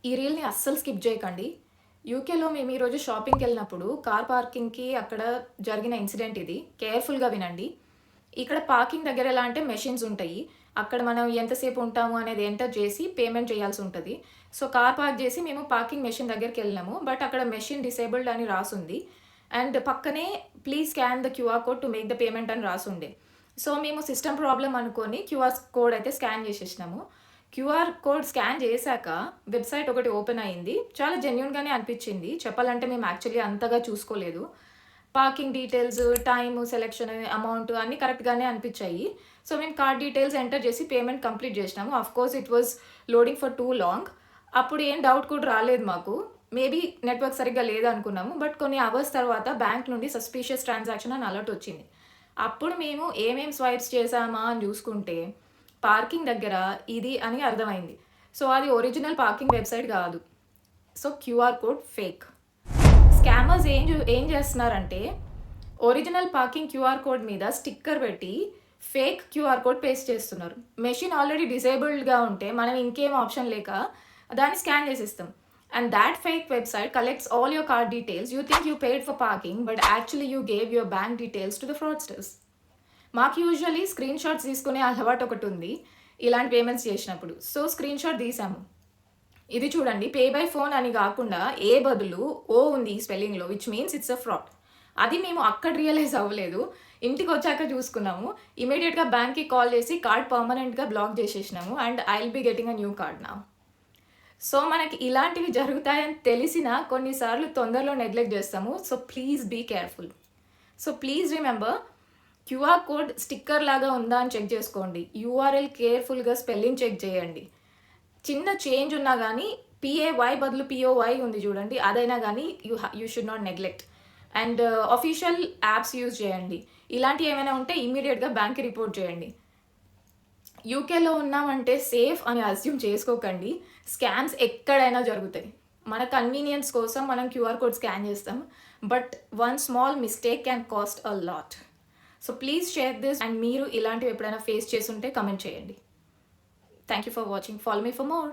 ఈ రీల్‌ని అస్సలు స్కిప్ జేయకండి. యూకేలో మేము ఈరోజు షాపింగ్‌కెళ్ళినప్పుడు కార్ పార్కింగ్‌కి అక్కడ జరిగిన ఇన్సిడెంట్ ఇది. కేర్‌ఫుల్‌గా వినండి. ఇక్కడ పార్కింగ్ దగ్గర ఎలా అంటే మెషిన్స్ ఉంటాయి. అక్కడ మనం ఎంతసేపు ఉంటాము అనేది ఎంటర్ చేసి పేమెంట్ చేయాల్సి ఉంటది. సో, కార్ పార్క్ చేసి మేము పార్కింగ్ మెషిన్ దగ్గరికెళ్ళినాము. బట్ అక్కడ మెషిన్ డిసేబుల్డ్ అని రాసుంది. అండ్ పక్కనే please scan the QR code to make the payment అని రాసుండే. సో, మేము సిస్టమ్ ప్రాబ్లమ్ అనుకోని క్యూఆర్ కోడ్ అయితే స్కాన్ చేసేసినాము. క్యూఆర్ కోడ్ స్కాన్ చేశాక వెబ్‌సైట్ ఒకటి ఓపెన్ అయింది. చాలా జెన్యూన్‌గానే అనిపిచ్చింది. చెప్పాలంటే మేము యాక్చువల్లీ అంతగా చూసుకోలేదు. Parking details, time, selection, amount అన్నీ కరెక్ట్‌గానే అనిపిచ్చాయి. సో, మేము కార్డ్ డీటెయిల్స్ ఎంటర్ చేసి పేమెంట్ కంప్లీట్ చేసినాము. Of course it was loading for two long. అప్పుడు ఏం డౌట్ కూడా రాలేదు మాకు. మేబీ నెట్వర్క్ సరిగ్గా లేదనుకున్నాము. బట్ కొన్ని అవర్స్ తర్వాత బ్యాంక్ నుండి సస్పీషియస్ ట్రాన్సాక్షన్ అని అలర్ట్ వచ్చింది. అప్పుడు మేము ఏమేం స్వైప్స్ చేశామా అని చూసుకుంటే పార్కింగ్ దగ్గర ఇది అని అర్థమైంది. సో, అది ఒరిజినల్ పార్కింగ్ వెబ్‌సైట్ కాదు. So, QR code fake. Scammers ఏం చేస్తున్నారంటే ఒరిజినల్ పార్కింగ్ క్యూఆర్ కోడ్ మీద స్టిక్కర్ పెట్టి ఫేక్ క్యూఆర్ కోడ్ పేస్ట్ చేస్తున్నారు. మెషిన్ ఆల్రెడీ డిసేబుల్డ్‌గా ఉంటే మనం ఇంకేం ఆప్షన్ లేక దాన్ని స్కాన్ చేసేస్తాం. And that fake website collects all your card details. You think you paid for parking but actually you gave your bank details to the fraudsters. మాకు usually screen shots తీసుకునే అలవాటు ఒకటి ఉంది ఇలాంటి పేమెంట్స్ చేసినప్పుడు. సో, స్క్రీన్ షాట్ తీసాము. ఇది చూడండి, పే బై ఫోన్ అని కాకుండా ఏ బదులు ఓ ఉంది స్పెల్లింగ్‌లో which means it's a fraud. అది మేము అక్కడ రియలైజ్ అవ్వలేదు. ఇంటికొచ్చాక చూసుకున్నాము. ఇమ్మీడియేట్‌గా బ్యాంక్‌కి కాల్ చేసి కార్డ్ పర్మనెంట్‌గా బ్లాక్ చేసేసినాము. And I will be getting a new card now. So, మనకి ఇలాంటివి జరుగుతాయని తెలిసినా కొన్నిసార్లు తొందరలో నెగ్లెక్ట్ చేస్తాము. So, please be careful. So, please remember QR code sticker లాగా ఉందా అని చెక్ చేసుకోండి. యూఆర్ఎల్ కేర్‌ఫుల్‌గా స్పెల్లింగ్ చెక్ చేయండి. చిన్న చేంజ్ ఉన్నా గానీ పీఏవై బదులు పీఓవై ఉంది చూడండి. అదైనా గానీ you should not neglect. And official apps use చేయండి. ఇలాంటివి ఏమైనా ఉంటే ఇమ్మీడియేట్‌గా బ్యాంక్‌కి రిపోర్ట్ చేయండి. యూకేలో ఉన్నామంటే సేఫ్ అని అస్యూమ్ చేసుకోకండి. స్కామ్స్ ఎక్కడైనా జరుగుతాయి. మన కన్వీనియన్స్ కోసం మనం క్యూఆర్ కోడ్ స్కాన్ చేస్తాం. But one small mistake can cost a lot. So, please share this. And మీరు ఇలాంటివి ఎప్పుడైనా ఫేస్ చేసుంటే కమెంట్ చేయండి. Thank you for watching. Follow me for more.